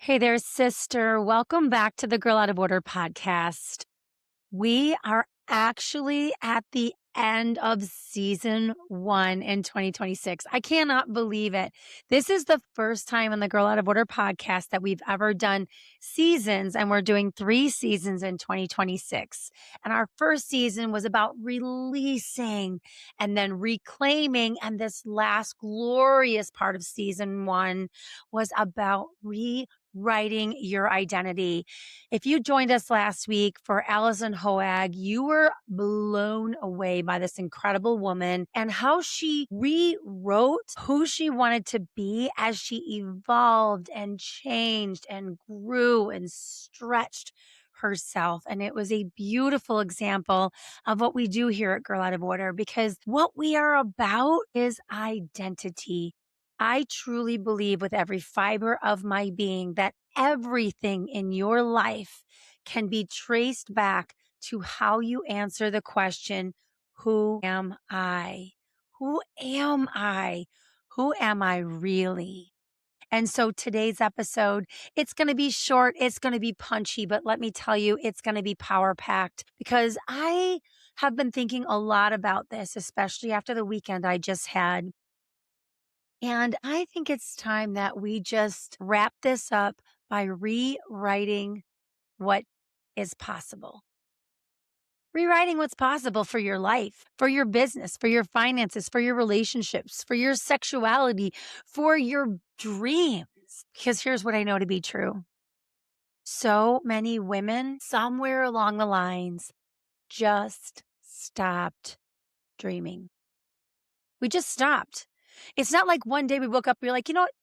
Hey there, sister. Welcome back to the Girl Out of Order podcast. We are actually at the end of season one in 2026. I cannot believe it. This is the first time on the Girl Out of Order podcast that we've ever done seasons, and we're doing 3 seasons in 2026. And our first season was about releasing and then reclaiming. And this last glorious part of season one was about rewriting your identity. If you joined us last week for Allison Hoag, you were blown away by this incredible woman and how she rewrote who she wanted to be as she evolved and changed and grew and stretched herself. And it was a beautiful example of what we do here at Girl Out of Order, because what we are about is identity. I truly believe with every fiber of my being that everything in your life can be traced back to how you answer the question, who am I? Who am I? Who am I really? And so today's episode, it's going to be short, it's going to be punchy, but let me tell you, it's going to be power packed, because I have been thinking a lot about this, especially after the weekend I just had. And I think it's time that we just wrap this up by rewriting what is possible. Rewriting what's possible for your life, for your business, for your finances, for your relationships, for your sexuality, for your dreams. Because here's what I know to be true. So many women, somewhere along the lines, just stopped dreaming. We just stopped. It's not like one day we woke up, we are like, you know what?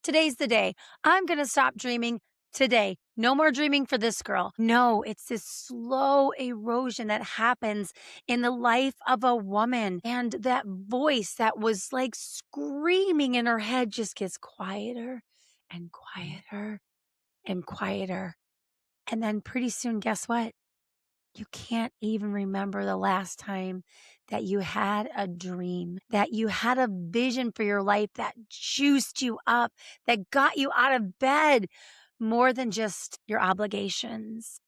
Today's the day. I'm going to stop dreaming today. No more dreaming for this girl. No, it's this slow erosion that happens in the life of a woman. And that voice that was like screaming in her head just gets quieter and quieter and quieter. And then pretty soon, guess what? You can't even remember the last time that you had a dream, that you had a vision for your life that juiced you up, that got you out of bed more than just your obligations.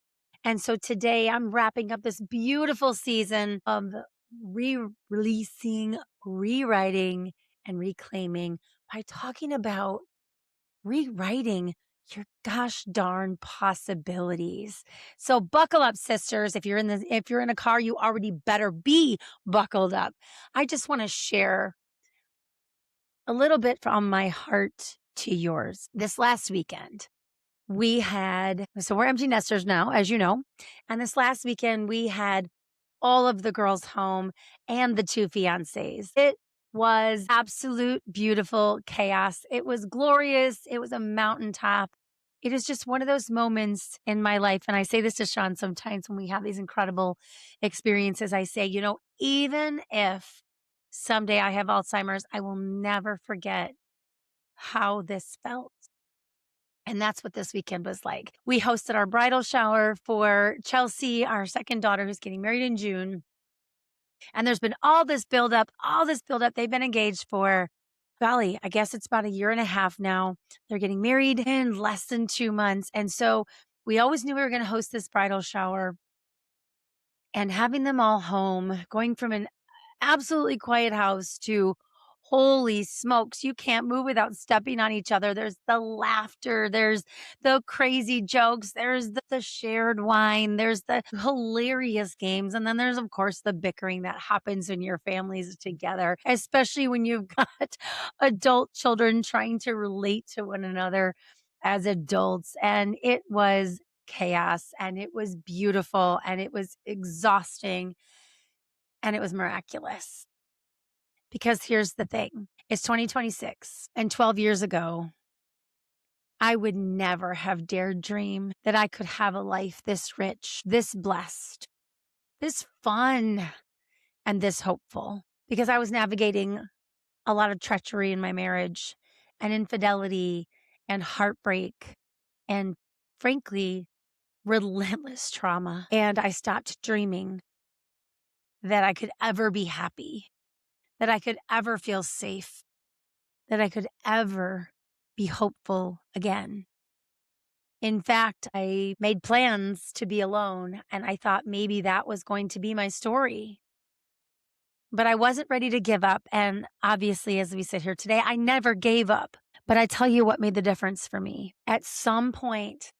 And so today I'm wrapping up this beautiful season of releasing, rewriting, and reclaiming by talking about rewriting your gosh darn possibilities. So buckle up, sisters. If you're in a car, you already better be buckled up. I just want to share a little bit from my heart to yours. This last weekend, we're empty nesters now, as you know. And this last weekend, we had all of the girls home and the 2 fiancés. It was absolute beautiful chaos. It was glorious. It was a mountaintop. It is just one of those moments in my life. And I say this to Sean sometimes when we have these incredible experiences. I say, even if someday I have Alzheimer's, I will never forget how this felt. And that's what this weekend was like. We hosted our bridal shower for Chelsea, our second daughter, who's getting married in June. And there's been all this buildup. They've been engaged for, golly, I guess it's about a year and a half now. They're getting married in less than 2 months. And so we always knew we were going to host this bridal shower, and having them all home, going from an absolutely quiet house to holy smokes, you can't move without stepping on each other. There's the laughter, there's the crazy jokes, there's the shared wine, there's the hilarious games. And then there's, of course, the bickering that happens when your families together, especially when you've got adult children trying to relate to one another as adults. And it was chaos, and it was beautiful, and it was exhausting, and it was miraculous. Because here's the thing, it's 2026, and 12 years ago, I would never have dared dream that I could have a life this rich, this blessed, this fun, and this hopeful, because I was navigating a lot of treachery in my marriage, and infidelity, and heartbreak, and frankly, relentless trauma. And I stopped dreaming that I could ever be happy, that I could ever feel safe, that I could ever be hopeful again. In fact, I made plans to be alone, and I thought maybe that was going to be my story. But I wasn't ready to give up. And obviously, as we sit here today, I never gave up. But I tell you what made the difference for me. At some point,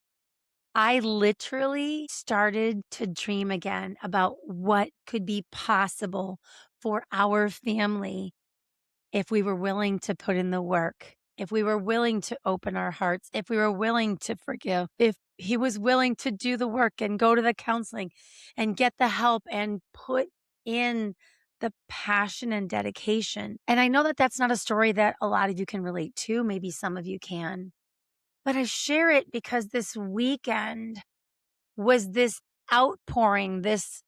I literally started to dream again about what could be possible for our family if we were willing to put in the work, if we were willing to open our hearts, if we were willing to forgive, if he was willing to do the work and go to the counseling and get the help and put in the passion and dedication. And I know that that's not a story that a lot of you can relate to. Maybe some of you can, but I share it because this weekend was this outpouring, this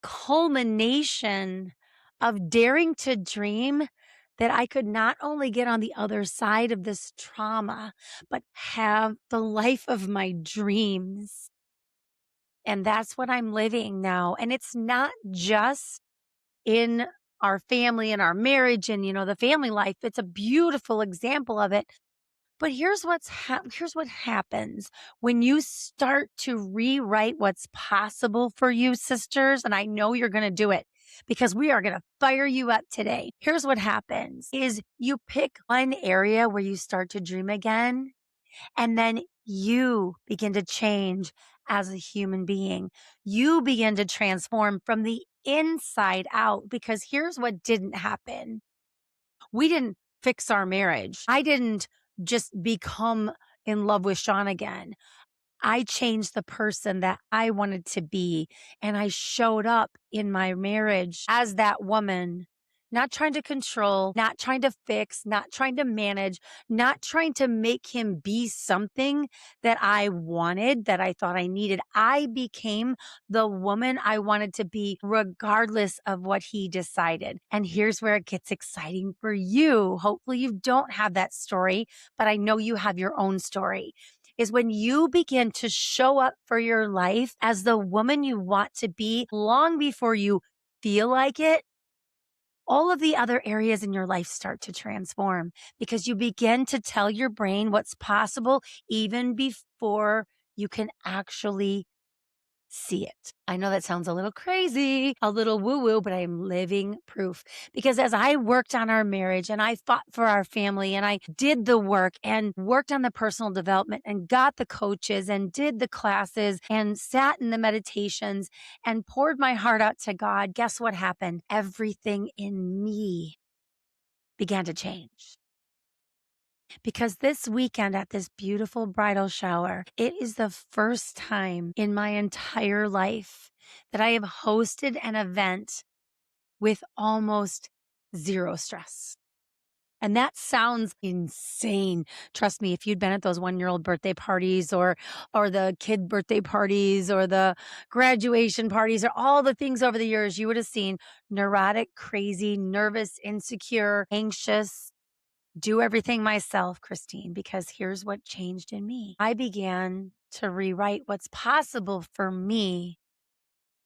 culmination of daring to dream that I could not only get on the other side of this trauma, but have the life of my dreams. And that's what I'm living now. And it's not just in our family and our marriage and, the family life. It's a beautiful example of it. But here's what happens when you start to rewrite what's possible for you, sisters. And I know you're going to do it because we are going to fire you up today. Here's what happens is you pick one area where you start to dream again, and then you begin to change as a human being. You begin to transform from the inside out, because here's what didn't happen. We didn't fix our marriage. I didn't just become in love with Sean again. I changed the person that I wanted to be. And I showed up in my marriage as that woman, not trying to control, not trying to fix, not trying to manage, not trying to make him be something that I wanted, that I thought I needed. I became the woman I wanted to be, regardless of what he decided. And here's where it gets exciting for you. Hopefully you don't have that story, but I know you have your own story. Is when you begin to show up for your life as the woman you want to be long before you feel like it, all of the other areas in your life start to transform because you begin to tell your brain what's possible even before you can actually see it. I know that sounds a little crazy, a little woo-woo, but I'm living proof. Because as I worked on our marriage and I fought for our family and I did the work and worked on the personal development and got the coaches and did the classes and sat in the meditations and poured my heart out to God, guess what happened? Everything in me began to change. Because this weekend at this beautiful bridal shower, it is the first time in my entire life that I have hosted an event with almost zero stress. And that sounds insane. Trust me, if you'd been at those 1-year-old birthday parties or the kid birthday parties or the graduation parties or all the things over the years, you would have seen neurotic, crazy, nervous, insecure, anxious, do everything myself, Christine, because here's what changed in me. I began to rewrite what's possible for me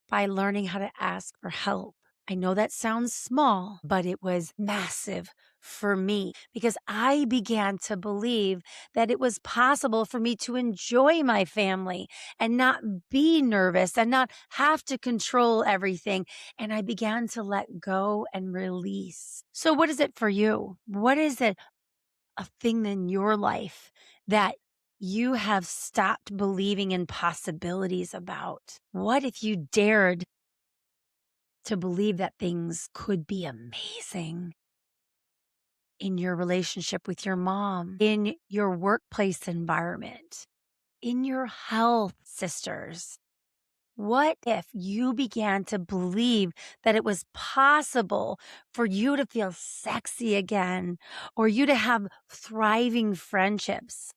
by learning how to ask for help. I know that sounds small, but it was massive for me because I began to believe that it was possible for me to enjoy my family and not be nervous and not have to control everything. And I began to let go and release. So what is it for you? What is it, a thing in your life that you have stopped believing in possibilities about? What if you dared to believe that things could be amazing in your relationship with your mom, in your workplace environment, in your health, sisters? What if you began to believe that it was possible for you to feel sexy again or you to have thriving friendships?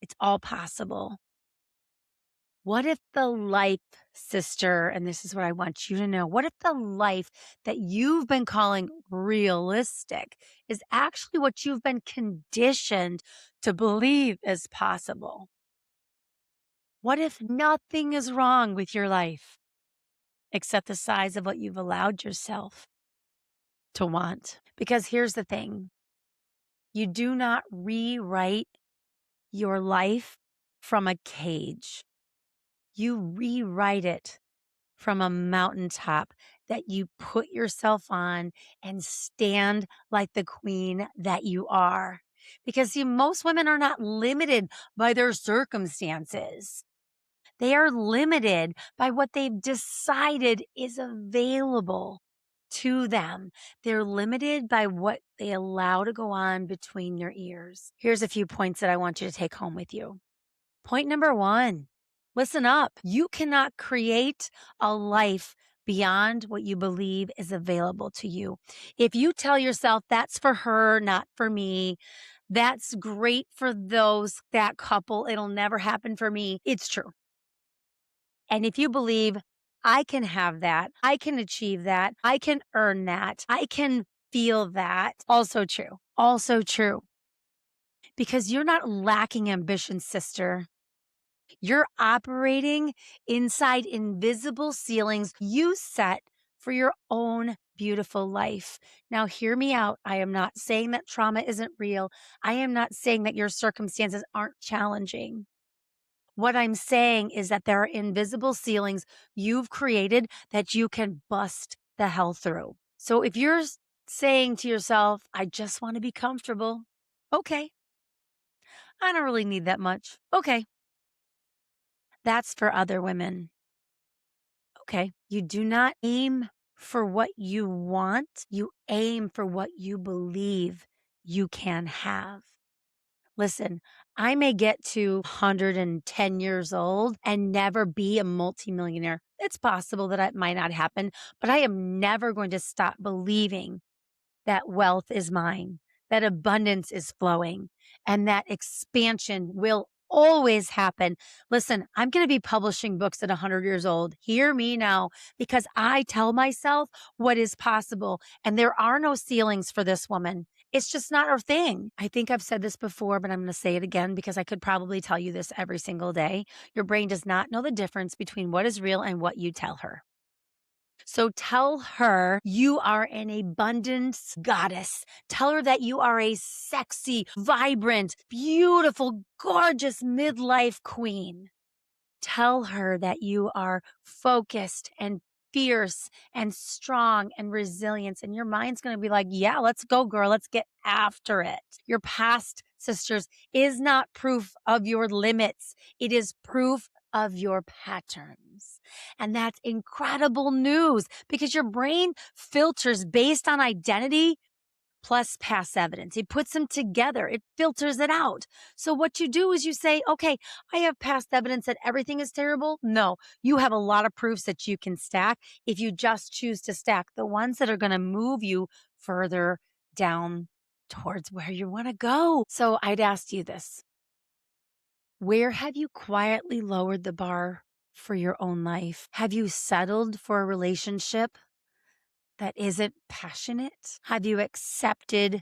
It's all possible. What if the life, sister, and this is what I want you to know, what if the life that you've been calling realistic is actually what you've been conditioned to believe is possible? What if nothing is wrong with your life except the size of what you've allowed yourself to want? Because here's the thing. You do not rewrite your life from a cage. You rewrite it from a mountaintop that you put yourself on and stand like the queen that you are. Because see, most women are not limited by their circumstances. They are limited by what they've decided is available to them. They're limited by what they allow to go on between their ears. Here's a few points that I want you to take home with you. Point number one, listen up. You cannot create a life beyond what you believe is available to you. If you tell yourself that's for her, not for me, that's great for that couple, it'll never happen for me, it's true. And if you believe I can have that, I can achieve that, I can earn that, I can feel that, also true. Also true. Because you're not lacking ambition, sister. You're operating inside invisible ceilings you set for your own beautiful life. Now, hear me out. I am not saying that trauma isn't real. I am not saying that your circumstances aren't challenging. What I'm saying is that there are invisible ceilings you've created that you can bust the hell through. So if you're saying to yourself, I just want to be comfortable, okay. I don't really need that much. Okay. That's for other women. Okay. You do not aim for what you want, you aim for what you believe you can have. Listen, I may get to 110 years old and never be a multimillionaire. It's possible that it might not happen, but I am never going to stop believing that wealth is mine, that abundance is flowing, and that expansion will always happen. Listen, I'm going to be publishing books at 100 years old. Hear me now, because I tell myself what is possible, and there are no ceilings for this woman. It's just not her thing. I think I've said this before, but I'm going to say it again because I could probably tell you this every single day. Your brain does not know the difference between what is real and what you tell her. So tell her you are an abundance goddess. Tell her that you are a sexy, vibrant, beautiful, gorgeous midlife queen. Tell her that you are focused and fierce and strong and resilient. And your mind's going to be like, yeah, let's go, girl. Let's get after it. Your past, sisters, is not proof of your limits. It is proof of your patterns. And that's incredible news because your brain filters based on identity plus past evidence. It puts them together. It filters it out. So what you do is you say, okay, I have past evidence that everything is terrible. No, you have a lot of proofs that you can stack if you just choose to stack the ones that are going to move you further down towards where you want to go. So I'd ask you this. Where have you quietly lowered the bar for your own life? Have you settled for a relationship that isn't passionate? Have you accepted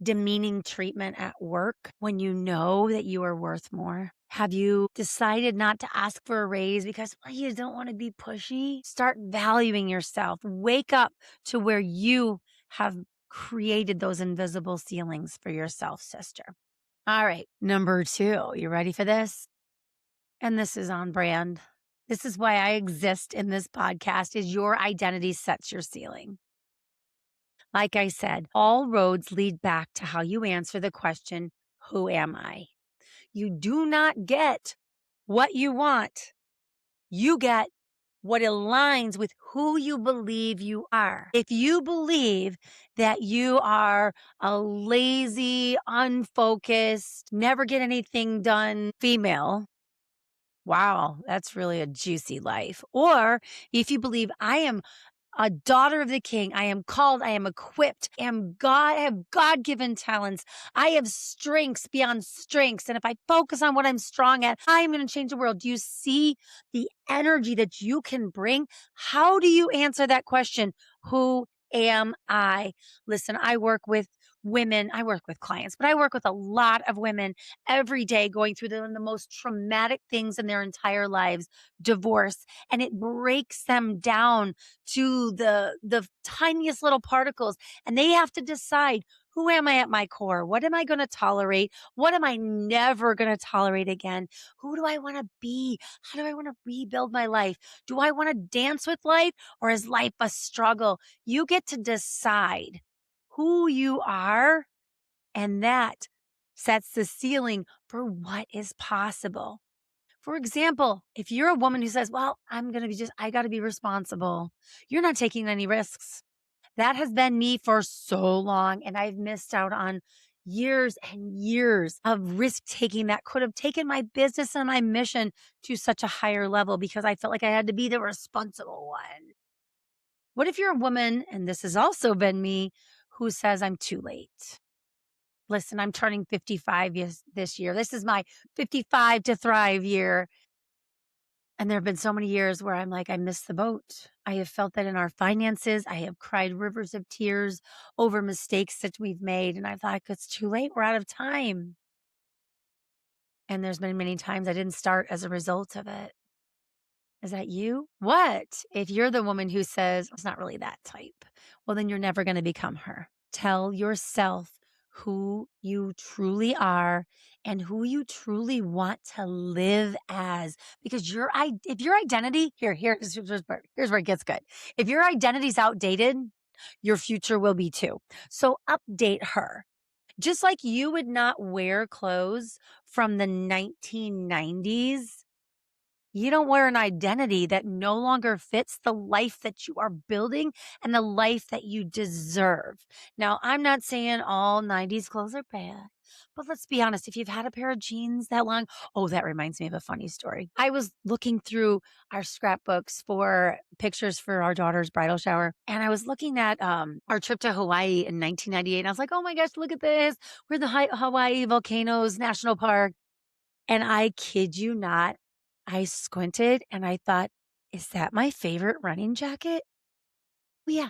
demeaning treatment at work when you know that you are worth more? Have you decided not to ask for a raise because you don't want to be pushy? Start valuing yourself. Wake up to where you have created those invisible ceilings for yourself, sister. All right. Number 2, you ready for this? And this is on brand. This is why I exist in this podcast is your identity sets your ceiling. Like I said, all roads lead back to how you answer the question, who am I? You do not get what you want. You get what aligns with who you believe you are. If you believe that you are a lazy, unfocused, never get anything done female, wow, that's really a juicy life. Or if you believe I am a daughter of the king. I am called. I am equipped. I have God-given talents. I have strengths beyond strengths. And if I focus on what I'm strong at, I am going to change the world. Do you see the energy that you can bring? How do you answer that question? Who am I? Listen, I work with women. I work with clients, but I work with a lot of women every day going through the most traumatic things in their entire lives, divorce, and it breaks them down to the tiniest little particles, and they have to decide Who am I at my core? What am I going to tolerate? What am I never going to tolerate again? Who do I want to be? How do I want to rebuild my life? Do I want to dance with life or is life a struggle? You get to decide who you are, and that sets the ceiling for what is possible. For example, if you're a woman who says, well, I got to be responsible, you're not taking any risks. That has been me for so long, and I've missed out on years and years of risk taking that could have taken my business and my mission to such a higher level because I felt like I had to be the responsible one. What if you're a woman, and this has also been me, who says, I'm too late? Listen, I'm turning 55 this year. This is my 55 to thrive year. And there have been so many years where I'm like, I missed the boat. I have felt that in our finances. I have cried rivers of tears over mistakes that we've made. And I thought, it's too late. We're out of time. And there's been many times I didn't start as a result of it. Is that you? What if you're the woman who says, it's not really that type? Well, then you're never going to become her. Tell yourself who you truly are and who you truly want to live as. Because if your identity, here's where it gets good. If your identity's outdated, your future will be too. So update her. Just like you would not wear clothes from the 1990s, you don't wear an identity that no longer fits the life that you are building and the life that you deserve. Now, I'm not saying all 90s clothes are bad, but let's be honest. If you've had a pair of jeans that long, oh, that reminds me of a funny story. I was looking through our scrapbooks for pictures for our daughter's bridal shower, and I was looking at our trip to Hawaii in 1998. And I was like, oh my gosh, look at this. We're the Hawaii Volcanoes National Park. And I kid you not, I squinted and I thought, is that my favorite running jacket? Well, yeah,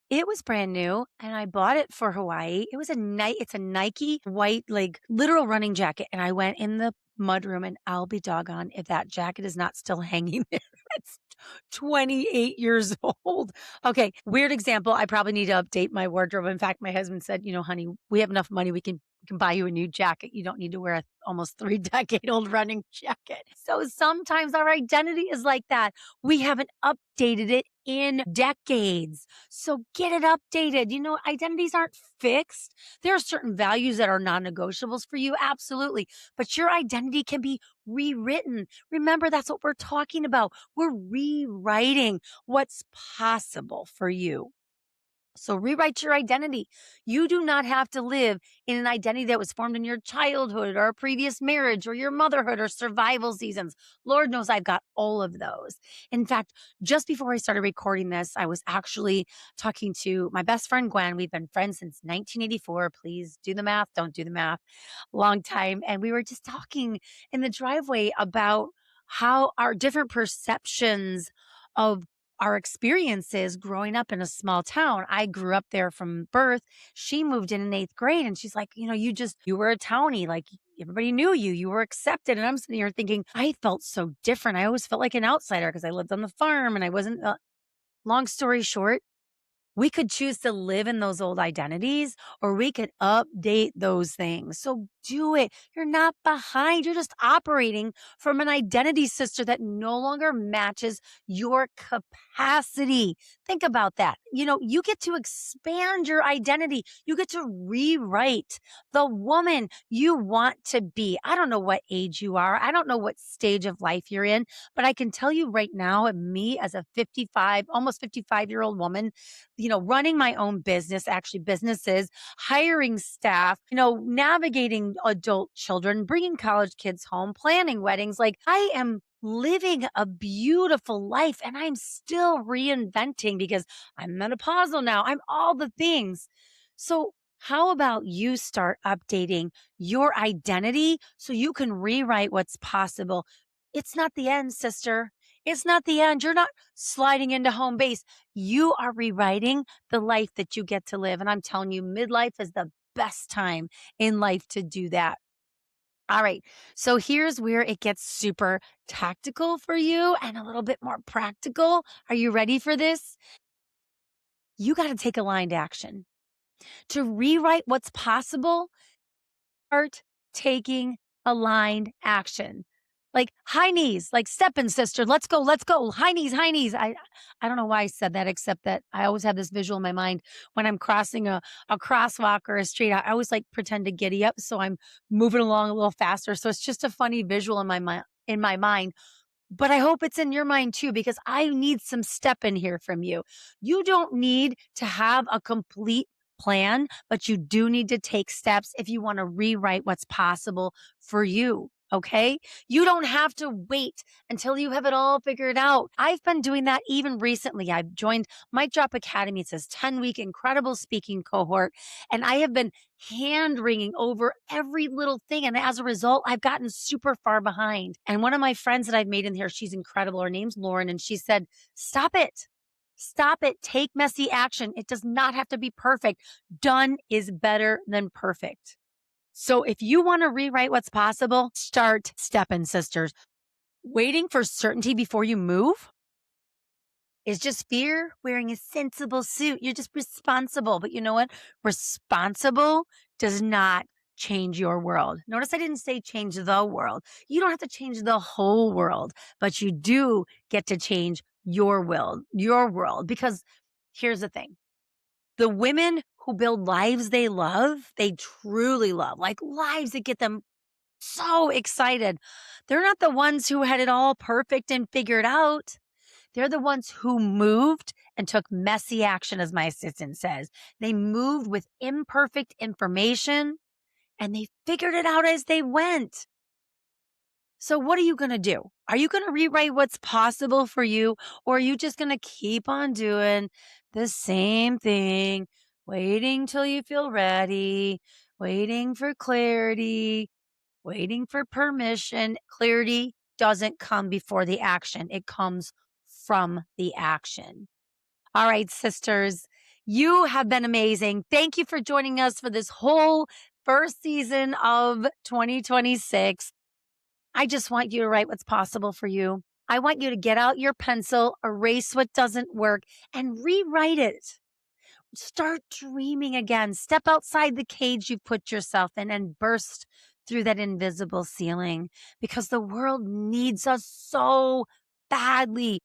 it was brand new and I bought it for Hawaii. It's a Nike white, like literal running jacket. And I went in the mudroom and I'll be doggone if that jacket is not still hanging there. It's 28 years old. Okay, weird example. I probably need to update my wardrobe. In fact, my husband said, honey, we have enough money. We can buy you a new jacket. You don't need to wear a almost 3-decade-old running jacket. So sometimes our identity is like that. We haven't updated it in decades. So get it updated. Identities aren't fixed. There are certain values that are non-negotiables for you. Absolutely. But your identity can be rewritten. Remember, that's what we're talking about. We're rewriting what's possible for you. So rewrite your identity. You do not have to live in an identity that was formed in your childhood or a previous marriage or your motherhood or survival seasons. Lord knows I've got all of those. In fact, just before I started recording this, I was actually talking to my best friend, Gwen. We've been friends since 1984. Please do the math. Don't do the math. Long time. And we were just talking in the driveway about how our different perceptions of our experiences growing up in a small town. I grew up there from birth. She moved in 8th grade and she's like, you were a townie. Like everybody knew you. You were accepted. And I'm sitting here thinking, I felt so different. I always felt like an outsider because I lived on the farm and I wasn't, long story short, we could choose to live in those old identities or we could update those things. So do it. You're not behind. You're just operating from an identity sister that no longer matches your capacity. Think about that. You get to expand your identity. You get to rewrite the woman you want to be. I don't know what age you are. I don't know what stage of life you're in, but I can tell you right now, me as a almost 55-year-old woman, running my own business, actually businesses, hiring staff, navigating adult children, bringing college kids home, planning weddings. Like I am living a beautiful life and I'm still reinventing because I'm menopausal now. I'm all the things. So how about you start updating your identity so you can rewrite what's possible? It's not the end, sister. It's not the end. You're not sliding into home base. You are rewriting the life that you get to live. And I'm telling you, midlife is the best time in life to do that. All right. So here's where it gets super tactical for you and a little bit more practical. Are you ready for this? You got to take aligned action. To rewrite what's possible, start taking aligned action. Like high knees, like stepping sister, let's go, let's go. High knees, high knees. I don't know why I said that, except that I always have this visual in my mind when I'm crossing a crosswalk or a street. I always like pretend to giddy up. So I'm moving along a little faster. So it's just a funny visual in my mind. But I hope it's in your mind too, because I need some step in here from you. You don't need to have a complete plan, but you do need to take steps if you want to rewrite what's possible for you. Okay. You don't have to wait until you have it all figured out. I've been doing that even recently. I've joined Mic Drop Academy. It's this 10-week incredible speaking cohort. And I have been hand wringing over every little thing. And as a result, I've gotten super far behind. And one of my friends that I've made in here, she's incredible. Her name's Lauren. And she said, stop it. Stop it. Take messy action. It does not have to be perfect. Done is better than perfect. So if you want to rewrite what's possible, start stepping, sisters. Waiting for certainty before you move is just fear wearing a sensible suit. You're just responsible. But you know what? Responsible does not change your world. Notice I didn't say change the world. You don't have to change the whole world, but you do get to change your world. Because here's the thing. The women who build lives they love, they truly love, like lives that get them so excited. They're not the ones who had it all perfect and figured out. They're the ones who moved and took messy action, as my assistant says. They moved with imperfect information and they figured it out as they went. So, what are you going to do? Are you going to rewrite what's possible for you, or are you just going to keep on doing the same thing, waiting till you feel ready, waiting for clarity, waiting for permission? Clarity doesn't come before the action, it comes from the action. All right, sisters, you have been amazing. Thank you for joining us for this whole first season of 2026. I just want you to write what's possible for you. I want you to get out your pencil, erase what doesn't work, and rewrite it. Start dreaming again. Step outside the cage you've put yourself in and burst through that invisible ceiling, because the world needs us so badly.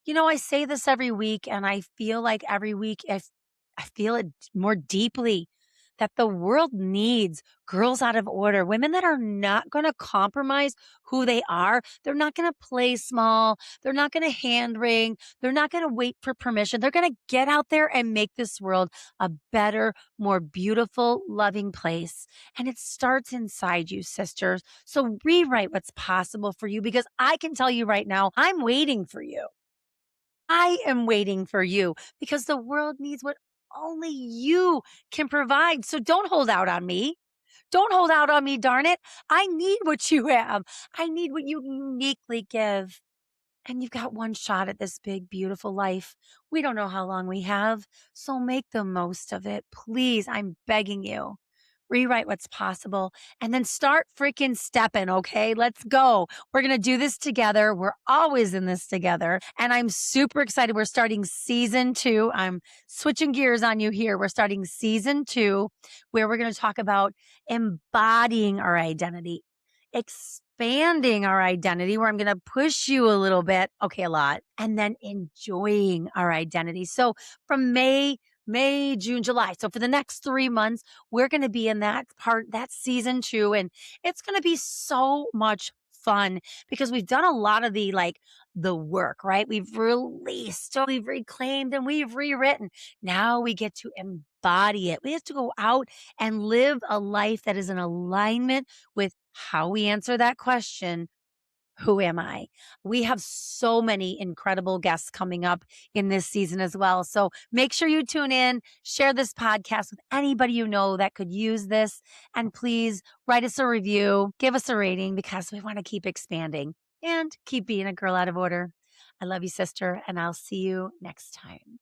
You know, I say this every week, and I feel like every week I feel it more deeply, that the world needs girls out of order, women that are not going to compromise who they are. They're not going to play small. They're not going to hand wring. They're not going to wait for permission. They're going to get out there and make this world a better, more beautiful, loving place. And it starts inside you, sisters. So rewrite what's possible for you, because I can tell you right now, I'm waiting for you. I am waiting for you, because the world needs what only you can provide. So don't hold out on me. Don't hold out on me, darn it. I need what you have. I need what you uniquely give. And you've got one shot at this big, beautiful life. We don't know how long we have. So make the most of it. Please, I'm begging you. Rewrite what's possible and then start freaking stepping. Okay, let's go. We're going to do this together. We're always in this together. And I'm super excited. We're starting season 2. I'm switching gears on you here. We're starting season 2, where we're going to talk about embodying our identity, expanding our identity, where I'm going to push you a little bit. Okay, a lot. And then enjoying our identity. So from May, June, July. So for the next 3 months, we're going to be in that part, that season 2. And it's going to be so much fun, because we've done a lot of the work, right? We've released, so we've reclaimed, and we've rewritten. Now we get to embody it. We have to go out and live a life that is in alignment with how we answer that question, who am I? We have so many incredible guests coming up in this season as well. So make sure you tune in, share this podcast with anybody you know that could use this. And please write us a review, give us a rating, because we want to keep expanding and keep being a girl out of order. I love you, sister, and I'll see you next time.